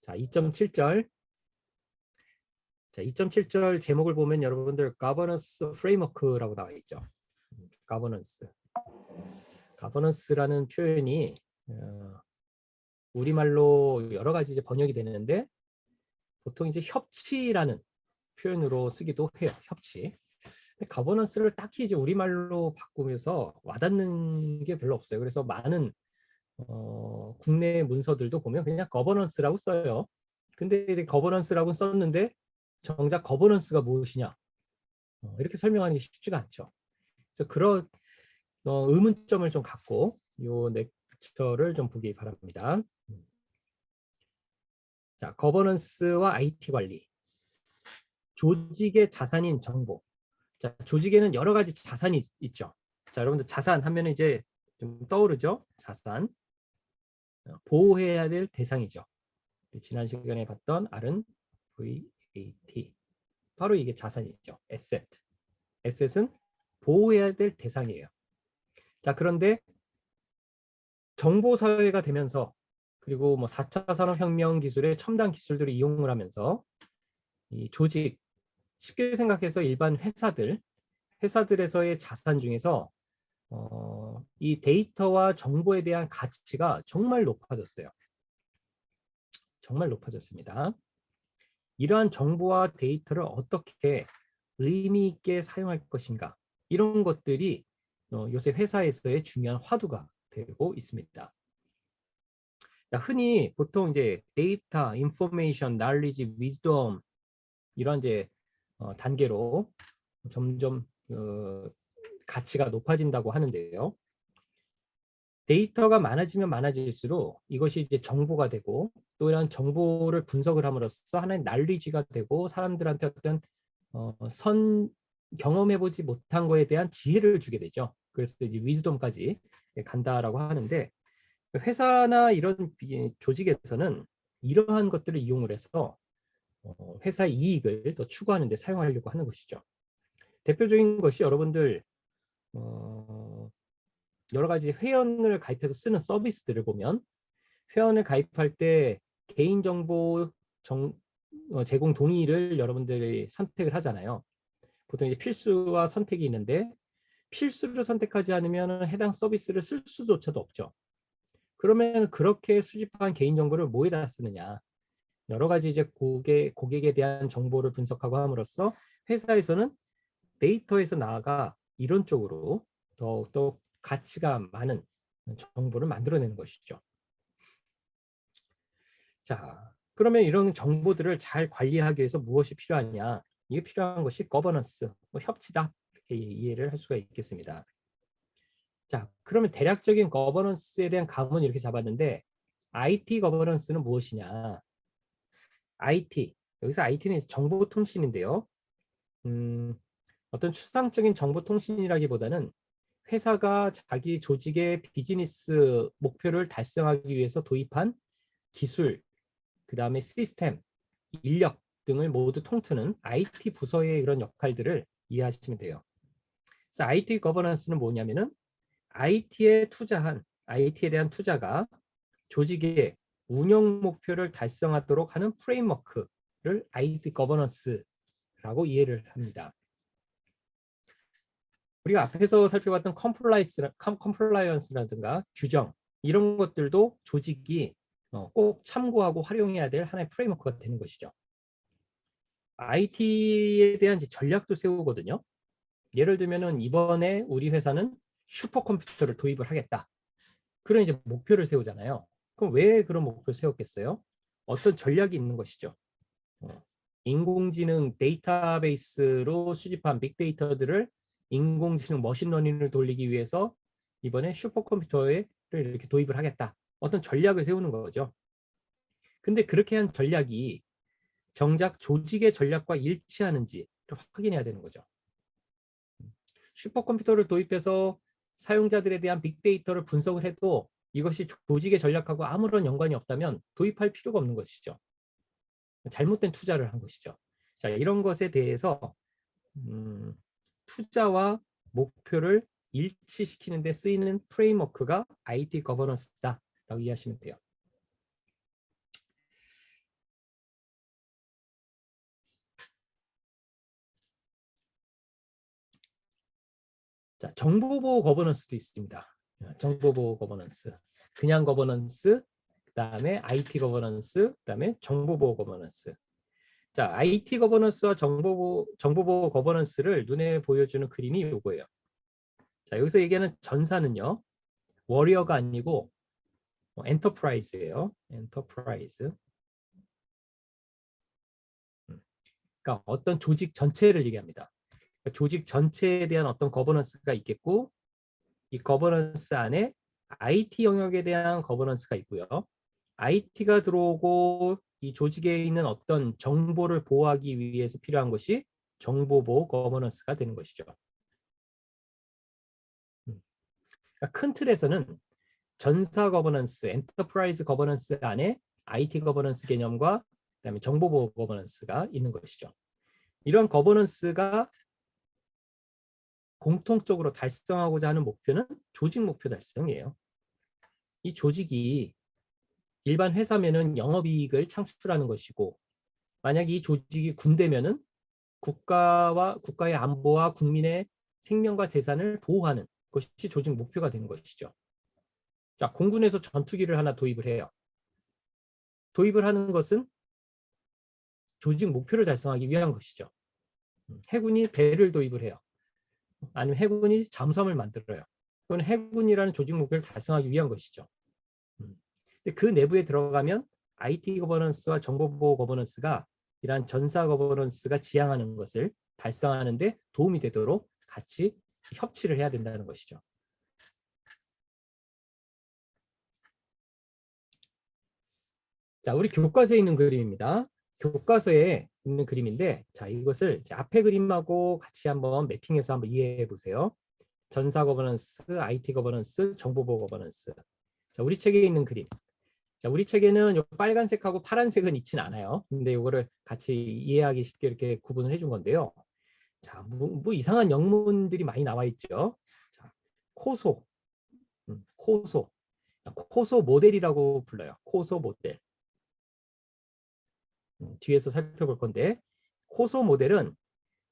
자, 2.7절. 자, 2.7절 제목을 보면 여러분들 Governance Framework라고 나와 있죠. Governance. Governance라는 표현이 우리말로 여러 가지 이제 번역이 되는데 보통 이제 협치라는 표현으로 쓰기도 해요. 협치. 가버넌스를 딱히 이제 우리말로 바꾸면서 와닿는 게 별로 없어요. 그래서 많은 국내 문서들도 보면 그냥 거버넌스라고 써요. 근데 거버넌스라고 썼는데 정작 거버넌스가 무엇이냐 이렇게 설명하는 게 쉽지가 않죠. 그래서 그런 의문점을 좀 갖고 이 렉처를 좀 보기 바랍니다. 자, 거버넌스와 IT 관리. 조직의 자산인 정보. 자, 조직에는 여러 가지 자산이 있죠. 자, 여러분들 자산 하면 이제 좀 떠오르죠? 자산. 보호해야 될 대상이죠. 지난 시간에 봤던 R은 VAT. 바로 이게 자산이죠. 에셋. 에셋은 보호해야 될 대상이에요. 자, 그런데 정보사회가 되면서 그리고 뭐 4차 산업혁명 기술의 첨단 기술들을 이용을 하면서 이 조직, 쉽게 생각해서 일반 회사들에서의 자산 중에서 이 데이터와 정보에 대한 가치가 정말 높아졌어요. 정말 높아졌습니다. 이러한 정보와 데이터를 어떻게 의미 있게 사용할 것인가, 이런 것들이 요새 회사에서의 중요한 화두가 되고 있습니다. 흔히 보통 이제 데이터, 인포메이션, 날리지, 위즈덤 이런 이제 단계로 점점 가치가 높아진다고 하는데요. 데이터가 많아지면 많아질수록 이것이 이제 정보가 되고 또 이런 정보를 분석을 함으로써 하나의 날리지가 되고 사람들한테 어떤 경험해보지 못한 거에 대한 지혜를 주게 되죠. 그래서 이제 위즈덤까지 간다라고 하는데 회사나 이런 조직에서는 이러한 것들을 이용을 해서 회사의 이익을 더 추구하는 데 사용하려고 하는 것이죠. 대표적인 것이 여러분들 여러 가지 회원을 가입해서 쓰는 서비스들을 보면 회원을 가입할 때 개인정보 제공 동의를 여러분들이 선택을 하잖아요. 보통 이제 필수와 선택이 있는데 필수를 선택하지 않으면 해당 서비스를 쓸 수조차도 없죠. 그러면 그렇게 수집한 개인정보를 뭐에다 쓰느냐. 여러 가지 이제 고객에 대한 정보를 분석하고 함으로써 회사에서는 데이터에서 나아가 이런 쪽으로 더욱더 가치가 많은 정보를 만들어내는 것이죠. 자, 그러면 이런 정보들을 잘 관리하기 위해서 무엇이 필요하냐? 이게 필요한 것이 거버넌스, 협치다, 이렇게 이해를 할 수가 있겠습니다. 자, 그러면 대략적인 거버넌스에 대한 감은 이렇게 잡았는데 IT 거버넌스는 무엇이냐? IT, 여기서 IT는 정보통신인데요. 어떤 추상적인 정보통신이라기보다는 회사가 자기 조직의 비즈니스 목표를 달성하기 위해서 도입한 기술, 그 다음에 시스템, 인력 등을 모두 통트는 IT 부서의 이런 역할들을 이해하시면 돼요. 그래서 IT 거버넌스는 뭐냐면은 IT에 대한 투자가 조직의 운영 목표를 달성하도록 하는 프레임워크를 IT 거버넌스라고 이해를 합니다. 우리가 앞에서 살펴봤던 컴플라이언스라든가 규정 이런 것들도 조직이 꼭 참고하고 활용해야 될 하나의 프레임워크가 되는 것이죠. IT에 대한 전략도 세우거든요. 예를 들면은 이번에 우리 회사는 슈퍼컴퓨터를 도입을 하겠다. 그런 이제 목표를 세우잖아요. 그럼 왜 그런 목표를 세웠겠어요? 어떤 전략이 있는 것이죠. 인공지능 데이터베이스로 수집한 빅데이터들을 인공지능 머신러닝을 돌리기 위해서 이번에 슈퍼컴퓨터를 이렇게 도입을 하겠다. 어떤 전략을 세우는 거죠. 근데 그렇게 한 전략이 정작 조직의 전략과 일치하는지 확인해야 되는 거죠. 슈퍼컴퓨터를 도입해서 사용자들에 대한 빅데이터를 분석을 해도 이것이 조직의 전략하고 아무런 연관이 없다면 도입할 필요가 없는 것이죠. 잘못된 투자를 한 것이죠. 자, 이런 것에 대해서 투자와 목표를 일치시키는 데 쓰이는 프레임워크가 IT 거버넌스다라고 이해하시면 돼요. 자, 정보보호 거버넌스도 있습니다. 정보보호 거버넌스, 그냥 거버넌스, 그다음에 IT 거버넌스, 그다음에 정보보호 거버넌스. 자, IT 거버넌스와 정보보호 거버넌스를 눈에 보여주는 그림이 이거예요. 자, 여기서 얘기하는 전사는요, 워리어가 아니고 엔터프라이즈예요. 엔터프라이즈. 그러니까 어떤 조직 전체를 얘기합니다. 그러니까 조직 전체에 대한 어떤 거버넌스가 있겠고, 이 거버넌스 안에 IT 영역에 대한 거버넌스가 있고요. IT가 들어오고 이 조직에 있는 어떤 정보를 보호하기 위해서 필요한 것이 정보보호 거버넌스가 되는 것이죠. 그러니까 큰 틀에서는 전사 거버넌스, 엔터프라이즈 거버넌스 안에 IT 거버넌스 개념과 그다음에 정보보호 거버넌스가 있는 것이죠. 이런 거버넌스가 공통적으로 달성하고자 하는 목표는 조직 목표 달성이에요. 이 조직이 일반 회사면은 영업이익을 창출하는 것이고, 만약 이 조직이 군대면은 국가의 안보와 국민의 생명과 재산을 보호하는 것이 조직 목표가 되는 것이죠. 자, 공군에서 전투기를 하나 도입을 해요. 도입을 하는 것은 조직 목표를 달성하기 위한 것이죠. 해군이 배를 도입을 해요. 아니면 해군이 잠수함을 만들어요. 그건 해군이라는 조직 목표를 달성하기 위한 것이죠. 근데 그 내부에 들어가면 IT 거버넌스와 정보보호 거버넌스가 이러한 전사 거버넌스가 지향하는 것을 달성하는 데 도움이 되도록 같이 협치를 해야 된다는 것이죠. 자, 우리 교과서에 있는 그림입니다. 교과서에 있는 그림인데, 자, 이것을 앞에 그림하고 같이 한번 매핑해서 한번 이해해 보세요. 전사 거버넌스, IT 거버넌스, 정보보호 거버넌스. 자, 우리 책에 있는 그림. 자, 우리 책에는 요 빨간색하고 파란색은 있진 않아요. 근데 이거를 같이 이해하기 쉽게 이렇게 구분을 해준 건데요. 자, 뭐 이상한 영문들이 많이 나와 있죠. 자, 코소, 코소, 코소 모델이라고 불러요. 코소 모델. 뒤에서 살펴볼 건데, 코소 모델은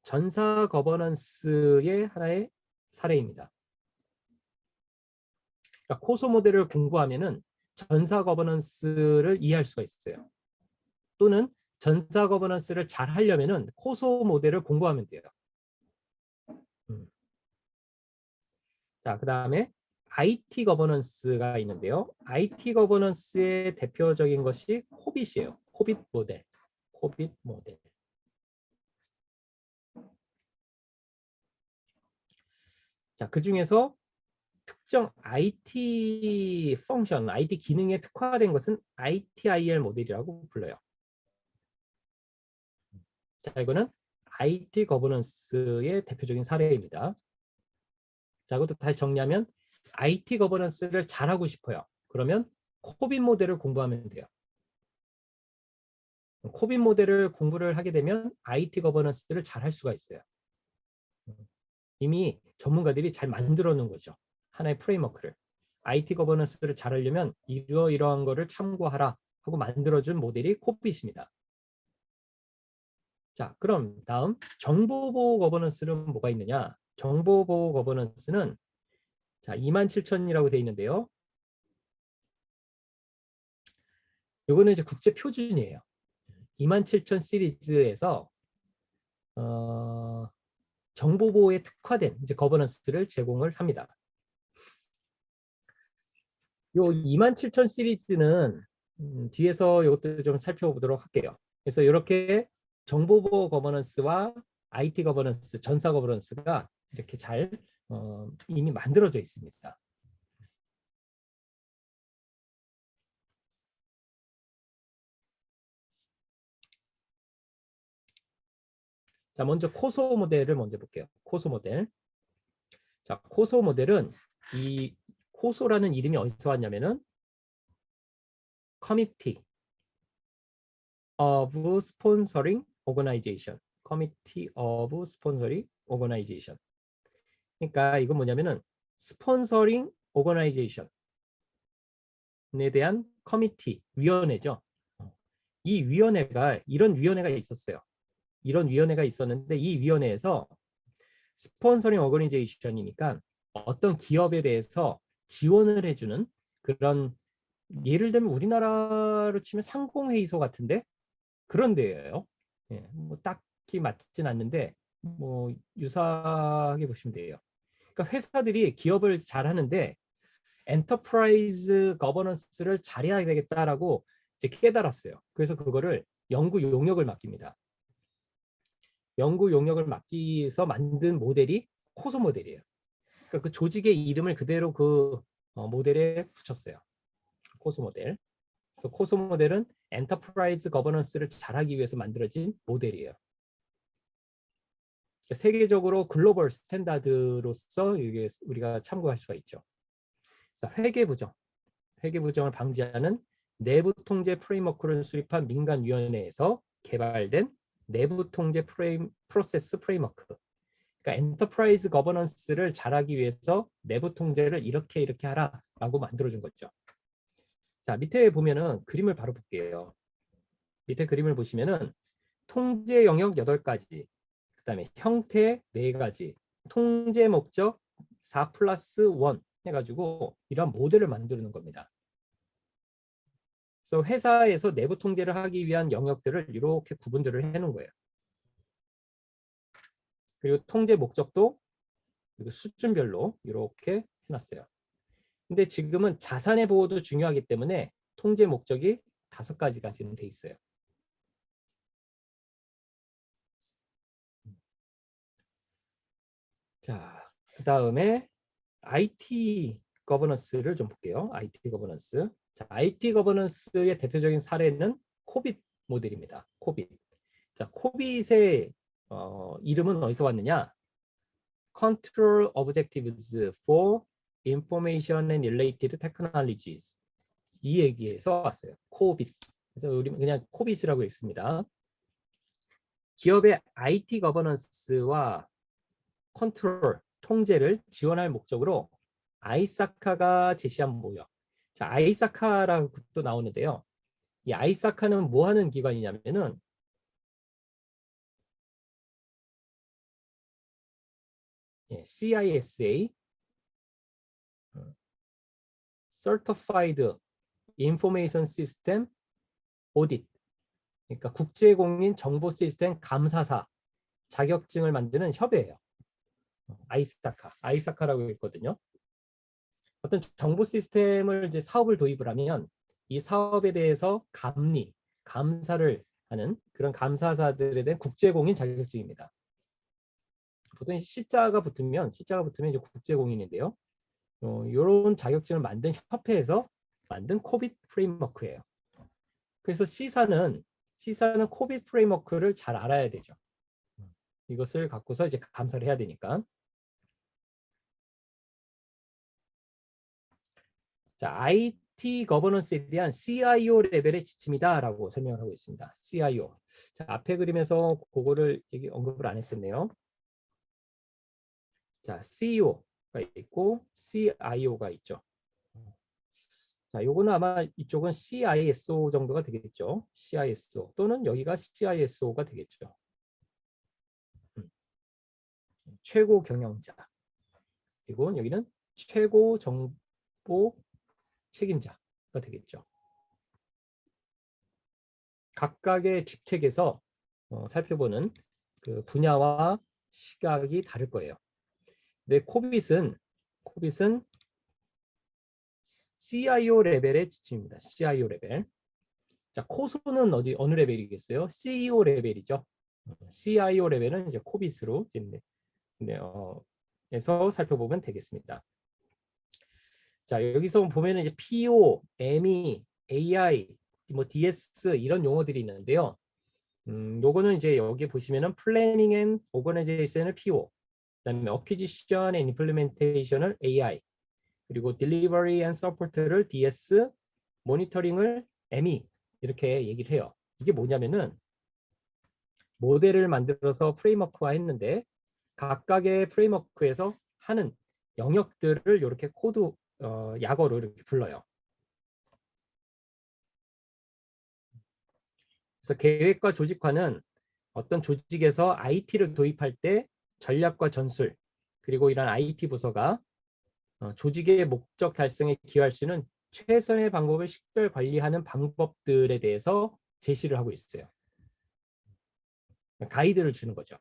전사 거버넌스의 하나의 사례입니다. 그러니까 코소 모델을 공부하면은 전사 거버넌스를 이해할 수가 있어요. 또는 전사 거버넌스를 잘 하려면은 코소 모델을 공부하면 돼요. 자, 그다음에 IT 거버넌스가 있는데요. IT 거버넌스의 대표적인 것이 코빗이에요. 코빗 모델. 코빗 모델. 자, 그 중에서 특정 IT 펑션, IT 기능에 특화된 것은 ITIL 모델이라고 불러요. 자, 이거는 IT 거버넌스의 대표적인 사례입니다. 자, 이것도 다시 정리하면 IT 거버넌스를 잘하고 싶어요. 그러면 코빗 모델을 공부하면 돼요. 코빗 모델을 공부를 하게 되면 IT 거버넌스를 잘 할 수가 있어요. 이미 전문가들이 잘 만들어 놓은 거죠. 하나의 프레임워크를. IT 거버넌스를 잘 하려면 이러이러한 거를 참고하라 하고 만들어준 모델이 코빗입니다. 자, 그럼 다음 정보보호 거버넌스는 뭐가 있느냐? 정보보호 거버넌스는 자, 27000이라고 되어 있는데요. 이거는 이제 국제 표준이에요. 27000 시리즈에서 정보보호에 특화된 이제 거버넌스를 제공을 합니다. 요 27000 시리즈는 뒤에서 이것도 좀 살펴보도록 할게요. 그래서 이렇게 정보보호 거버넌스와 IT 거버넌스, 전사 거버넌스가 이렇게 잘 이미 만들어져 있습니다. 자, 먼저 코소 모델을 먼저 볼게요. 코소 모델. 자, 코소 모델은 이 코소라는 이름이 어디서 왔냐면은 Committee of Sponsoring Organization. Committee of Sponsoring Organization. 그러니까 이건 뭐냐면은 스폰서링 오거나이제이션에 대한 커미티, 위원회죠. 이 위원회가 이런 위원회가 있었어요. 이런 위원회가 있었는데 이 위원회에서 스폰서링 오거니제이션이니까 어떤 기업에 대해서 지원을 해주는 그런, 예를 들면 우리나라로 치면 상공회의소 같은데 그런 데예요. 예, 뭐 딱히 맞진 않는데 뭐 유사하게 보시면 돼요. 그러니까 회사들이 기업을 잘 하는데 엔터프라이즈 거버넌스를 잘해야 되겠다라고 이제 깨달았어요. 그래서 그거를 연구 용역을 맡깁니다. 연구 용역을 맡기서 만든 모델이 코소 모델이에요. 그러니까 그 조직의 이름을 그대로 그 모델에 붙였어요. 코소 모델. 그래서 코소 모델은 엔터프라이즈 거버넌스를 잘하기 위해서 만들어진 모델이에요. 그러니까 세계적으로 글로벌 스탠다드로서 이게 우리가 참고할 수가 있죠. 자, 회계부정을 방지하는 내부 통제 프레임워크를 수립한 민간위원회에서 개발된 내부 통제 프로세스 프레임워크. 그러니까 엔터프라이즈 거버넌스를 잘하기 위해서 내부 통제를 이렇게 하라라고 만들어준 거죠. 자, 밑에 보면은 그림을 바로 볼게요. 밑에 그림을 보시면은 통제 영역 8가지, 그다음에 형태 4가지, 통제 목적 4+1 해가지고 이런 모델을 만드는 겁니다. 그래서 회사에서 내부 통제를 하기 위한 영역들을 이렇게 구분들을 해놓은 거예요. 그리고 통제 목적도 그리고 수준별로 이렇게 해놨어요. 근데 지금은 자산의 보호도 중요하기 때문에 통제 목적이 5가지가 지금 돼 있어요. 자, 그 다음에 IT 거버넌스를 좀 볼게요. IT 거버넌스. 자, IT 거버넌스의 대표적인 사례는 코빗 모델입니다. 코빗. 자, 코빗의 이름은 어디서 왔느냐? Control Objectives for Information and Related Technologies. 이 얘기에서 왔어요. 코빗. 그래서 우리 그냥 코빗이라고 읽습니다. 기업의 IT 거버넌스와 컨트롤, 통제를 지원할 목적으로 아이사카가 제시한 모형. 자, 아이사카라고 또 나오는데요. 이 아이사카는 뭐 하는 기관이냐면은 CISA, Certified Information System Audit. 그러니까 국제공인 정보 시스템 감사사 자격증을 만드는 협회예요. 아이사카라고 있거든요. 어떤 정보 시스템을 이제 사업을 도입을 하면 이 사업에 대해서 감사를 하는 그런 감사사들에 대한 국제공인 자격증입니다. 보통 C자가 붙으면 이제 국제공인인데요. 이런 자격증을 만든 협회에서 만든 코빗 프레임워크예요. 그래서 C사는 코빗 프레임워크를 잘 알아야 되죠. 이것을 갖고서 이제 감사를 해야 되니까. 자, IT 거버넌스에 대한 CIO 레벨의 지침이다라고 설명을 하고 있습니다. CIO. 자, 앞에 그림에서 그거를 언급을 안 했었네요. 자, CEO가 있고 CIO가 있죠. 자, 요거는 아마 이쪽은 CISO 정도가 되겠죠. CISO 또는 여기가 CISO가 되겠죠. 최고 경영자. 그리고 여기는 최고 정보 책임자가 되겠죠. 각각의 직책에서 살펴보는 그 분야와 시각이 다를 거예요. 근데 코빗은 CIO 레벨의 지침입니다. CIO 레벨. 자, 코소는 어느 레벨이겠어요? CEO 레벨이죠. CIO 레벨은 이제 코빗으로 에서 살펴보면 되겠습니다. 자, 여기서 보면은 이제 PO, ME, AI, 뭐 DS 이런 용어들이 있는데요. 요거는 이제 여기 보시면은 플래닝 앤 오거나이제이션을 PO, 그다음에 어퀴지션 앤 임플리멘테이션을 AI, 그리고 딜리버리 앤 서포트를 DS, 모니터링을 ME 이렇게 얘기를 해요. 이게 뭐냐면은 모델을 만들어서 프레임워크화 했는데 각각의 프레임워크에서 하는 영역들을 이렇게 코드 약어로 이렇게 불러요. 그래서 계획과 조직화는 어떤 조직에서 IT를 도입할 때 전략과 전술, 그리고 이런 IT 부서가 조직의 목적 달성에 기여할 수 있는 최선의 방법을 식별 관리하는 방법들에 대해서 제시를 하고 있어요. 가이드를 주는 거죠.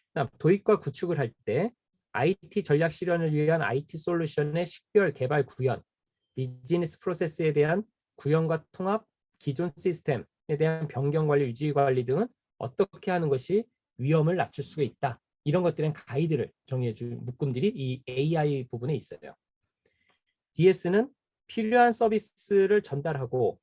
그다음 도입과 구축을 할 때 IT 전략 실현을 위한 IT 솔루션의 식별, 개발, 구현, 비즈니스 프로세스에 대한 구현과 통합, 기존 시스템에 대한 변경 관리, 유지 관리 등은 어떻게 하는 것이 위험을 낮출 수가 있다. 이런 것들은 가이드를 정해준 묶음들이 이 AI 부분에 있어요. DS는 필요한 서비스를 전달하고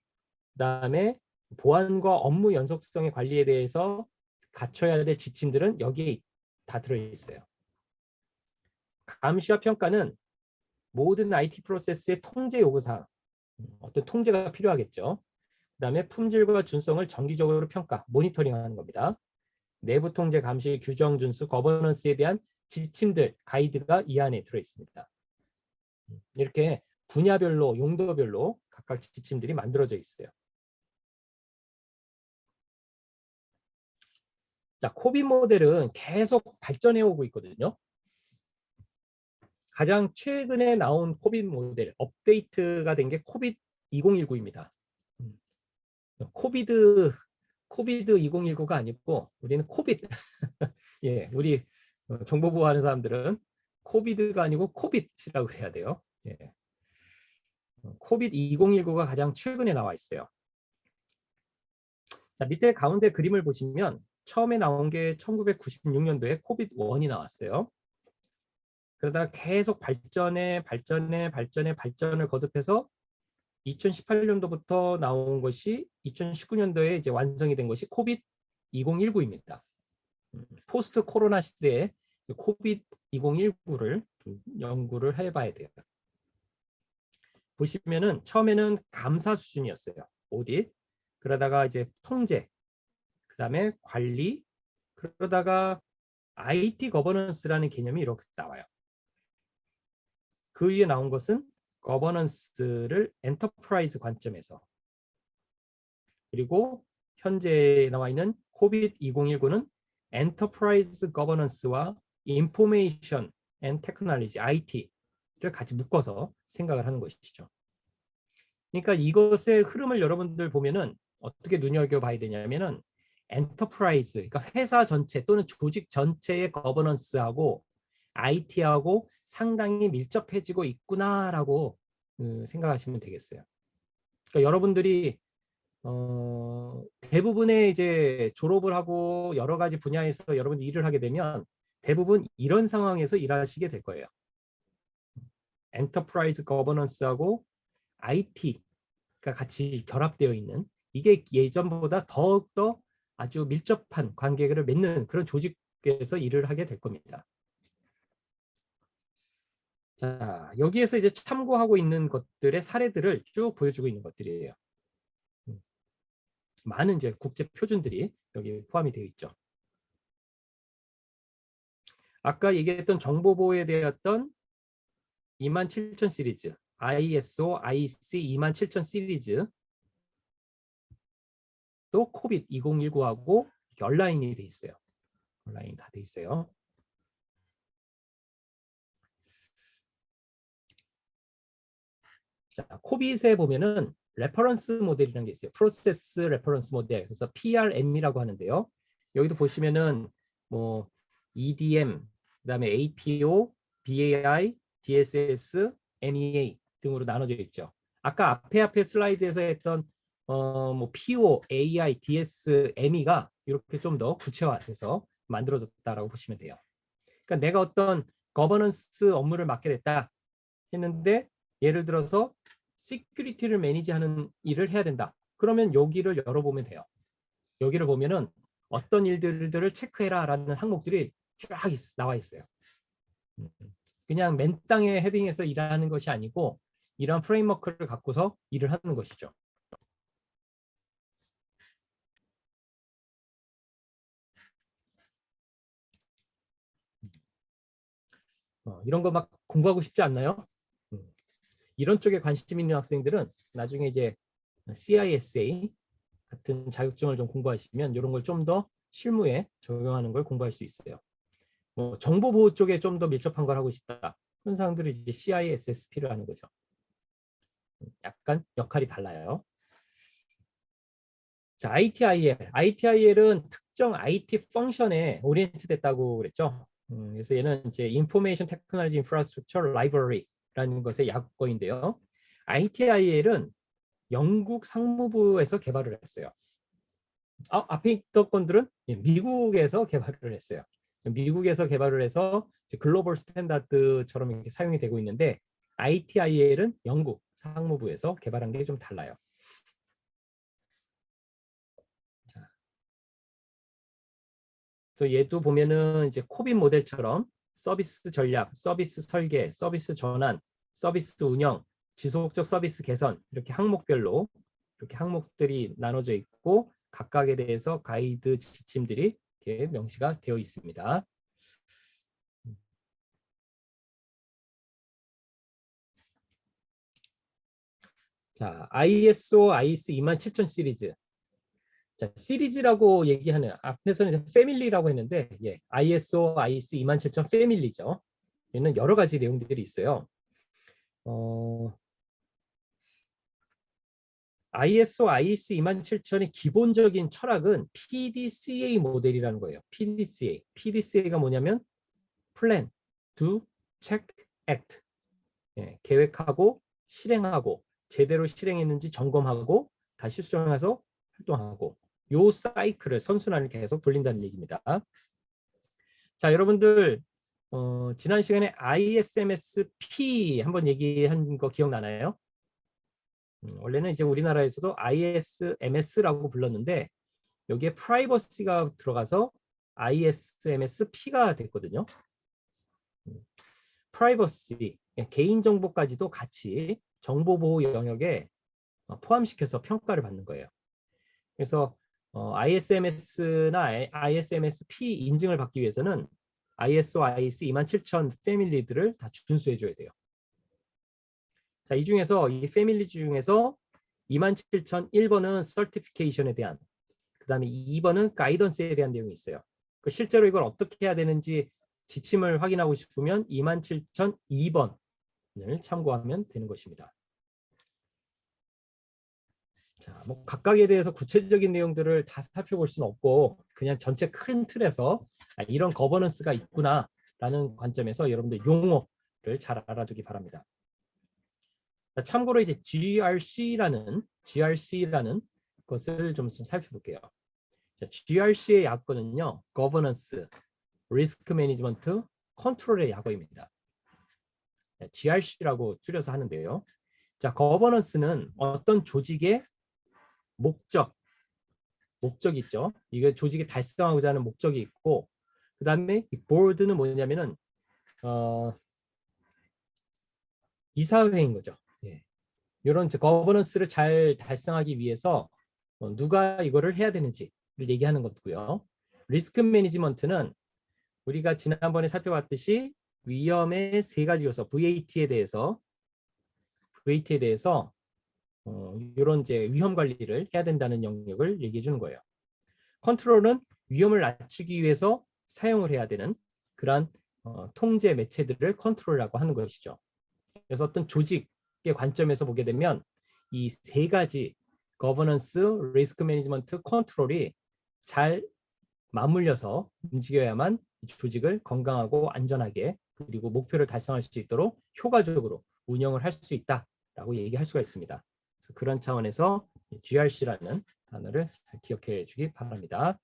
그다음에 보안과 업무 연속성의 관리에 대해서 갖춰야 될 지침들은 여기에 다 들어있어요. 감시와 평가는 모든 IT 프로세스의 통제 요구사항, 어떤 통제가 필요하겠죠. 그다음에 품질과 준성을 정기적으로 평가, 모니터링하는 겁니다. 내부 통제, 감시, 규정 준수, 거버넌스에 대한 지침들, 가이드가 이 안에 들어있습니다. 이렇게 분야별로, 용도별로 각각 지침들이 만들어져 있어요. 자, 코빗 모델은 계속 발전해 오고 있거든요. 가장 최근에 나온 코빗 모델, 업데이트가 된 게 코빗 2019입니다. 코비드 2019가 아니고 우리는 코빗. 예, 우리 정보부 하는 사람들은 코비드가 아니고 코빗이라고 해야 돼요. 예. 코빗 2019가 가장 최근에 나와 있어요. 자, 밑에 가운데 그림을 보시면 처음에 나온 게 1996년도에 코빗 1이 나왔어요. 그러다 계속 발전을 거듭해서 2018년도부터 나온 것이 2019년도에 이제 완성이 된 것이 코빗 2019입니다. 포스트 코로나 시대에 코빗 2019를 연구를 해봐야 돼요. 보시면은 처음에는 감사 수준이었어요. 오딧. 그러다가 이제 통제, 그 다음에 관리, 그러다가 IT 거버넌스라는 개념이 이렇게 나와요. 그 위에 나온 것은 거버넌스를 엔터프라이즈 관점에서, 그리고 현재 나와 있는 코빗 2019는 엔터프라이즈 거버넌스와 인포메이션 앤 테크놀로지 IT를 같이 묶어서 생각을 하는 것이죠. 그러니까 이것의 흐름을 여러분들 보면은 어떻게 눈여겨봐야 되냐면은 엔터프라이즈, 그러니까 회사 전체 또는 조직 전체의 거버넌스하고 IT하고 상당히 밀접해지고 있구나라고 생각하시면 되겠어요. 그러니까 여러분들이 대부분의 이제 졸업을 하고 여러 가지 분야에서 여러분이 일을 하게 되면 대부분 이런 상황에서 일하시게 될 거예요. 엔터프라이즈 거버넌스하고 IT가 같이 결합되어 있는, 이게 예전보다 더욱더 아주 밀접한 관계를 맺는 그런 조직에서 일을 하게 될 겁니다. 자, 여기에서 이제 참고하고 있는 것들의 사례들을 쭉 보여주고 있는 것들이에요. 많은 이제 국제 표준들이 여기 포함이 되어 있죠. 아까 얘기했던 정보보호에 대했던 27000 시리즈, ISO, IC 27000 시리즈, 또 코빗 2019하고 얼라인이 돼 있어요. 얼라인 다 돼 있어요. 자, 코빗에 보면은 레퍼런스 모델이라는 게 있어요. 프로세스 레퍼런스 모델. 그래서 PRM이라고 하는데요. 여기도 보시면은 뭐 EDM, 그다음에 APO, BAI, DSS, MEA 등으로 나눠져 있죠. 아까 앞에 슬라이드에서 했던 뭐 PO, AI, DS, ME가 이렇게 좀 더 구체화돼서 만들어졌다라고 보시면 돼요. 그러니까 내가 어떤 거버넌스 업무를 맡게 됐다 했는데, 예를 들어서 시큐리티를 매니지하는 일을 해야 된다. 그러면 여기를 열어보면 돼요. 여기를 보면은 어떤 일들을 체크해라라는 항목들이 쫙 나와 있어요. 그냥 맨 땅에 헤딩해서 일하는 것이 아니고 이런 프레임워크를 갖고서 일을 하는 것이죠. 이런 거 막 공부하고 싶지 않나요? 이런 쪽에 관심 있는 학생들은 나중에 이제 CISA 같은 자격증을 좀 공부하시면 이런 걸 좀 더 실무에 적용하는 걸 공부할 수 있어요. 뭐 정보 보호 쪽에 좀 더 밀접한 걸 하고 싶다. 그런 사람들이 이제 CISSP를 하는 거죠. 약간 역할이 달라요. 자, ITIL은 특정 IT 펑션에 오리엔트 됐다고 그랬죠. 그래서 얘는 이제 Information Technology Infrastructure Library라는 것의 약어인데요. ITIL은 영국 상무부에서 개발을 했어요. 앞에 있던 건들은 미국에서 개발을 했어요. 미국에서 개발을 해서 글로벌 스탠다드처럼 이렇게 사용이 되고 있는데 ITIL은 영국 상무부에서 개발한 게 좀 달라요. 그래서 얘도 보면은 이제 코빗 모델처럼 서비스 전략, 서비스 설계, 서비스 전환, 서비스 운영, 지속적 서비스 개선 이렇게 항목별로 이렇게 항목들이 나눠져 있고 각각에 대해서 가이드 지침들이 이렇게 명시가 되어 있습니다. 자, ISO IEC 27000 시리즈. 자, 시리즈라고 얘기하는 앞에서는 이제 패밀리라고 했는데 ISO IEC 27000 패밀리죠. 얘는 여러 가지 내용들이 있어요. ISO IEC 27000의 기본적인 철학은 PDCA 모델이라는 거예요. PDCA. PDCA가 뭐냐면 Plan, Do, Check, Act. 계획하고 실행하고 제대로 실행했는지 점검하고 다시 수정해서 활동하고 요 사이클을 선순환을 계속 돌린다는 얘기입니다. 자, 여러분들 지난 시간에 ISMS-P 한번 얘기한 거 기억나나요? 원래는 이제 우리나라에서도 ISMS라고 불렀는데 여기에 프라이버시가 들어가서 ISMS-P가 됐거든요. 프라이버시, 개인정보까지도 같이 정보보호 영역에 포함시켜서 평가를 받는 거예요. 그래서 ISMS나 ISMS-P 인증을 받기 위해서는 ISO, IEC 27000 패밀리들을 다 준수해 줘야 돼요. 자, 이 중에서 이 패밀리 중에서 27001번은 서티피케이션에 대한, 그 다음에 2번은 가이던스에 대한 내용이 있어요. 실제로 이걸 어떻게 해야 되는지 지침을 확인하고 싶으면 27002번을 참고하면 되는 것입니다. 자, 뭐 각각에 대해서 구체적인 내용들을 다 살펴볼 수는 없고 그냥 전체 큰 틀에서 이런 거버넌스가 있구나라는 관점에서 여러분들 용어를 잘 알아두기 바랍니다. 자, 참고로 이제 GRC라는 것을 좀 살펴볼게요. 자, GRC의 약어는요, Governance, Risk Management, Control의 약어입니다. GRC라고 줄여서 하는데요. 자, Governanc는 어떤 조직의 목적 있죠. 이게 조직이 달성하고자 하는 목적이 있고, 그 다음에 이 보드는 뭐냐면은 이사회인 거죠. 이런 거버넌스를 잘 달성하기 위해서 누가 이거를 해야 되는지를 얘기하는 거고요. 리스크 매니지먼트는 우리가 지난번에 살펴봤듯이 위험의 세 가지 요소 VAT에 대해서 이런 이제 위험 관리를 해야 된다는 영역을 얘기해 주는 거예요. 컨트롤은 위험을 낮추기 위해서 사용을 해야 되는 그러한 통제 매체들을 컨트롤이라고 하는 것이죠. 그래서 어떤 조직의 관점에서 보게 되면 이 세 가지 거버넌스, 리스크 매니지먼트, 컨트롤이 잘 맞물려서 움직여야만 조직을 건강하고 안전하게 그리고 목표를 달성할 수 있도록 효과적으로 운영을 할 수 있다라고 얘기할 수가 있습니다. 그래서 그런 차원에서 GRC라는 단어를 잘 기억해 주기 바랍니다.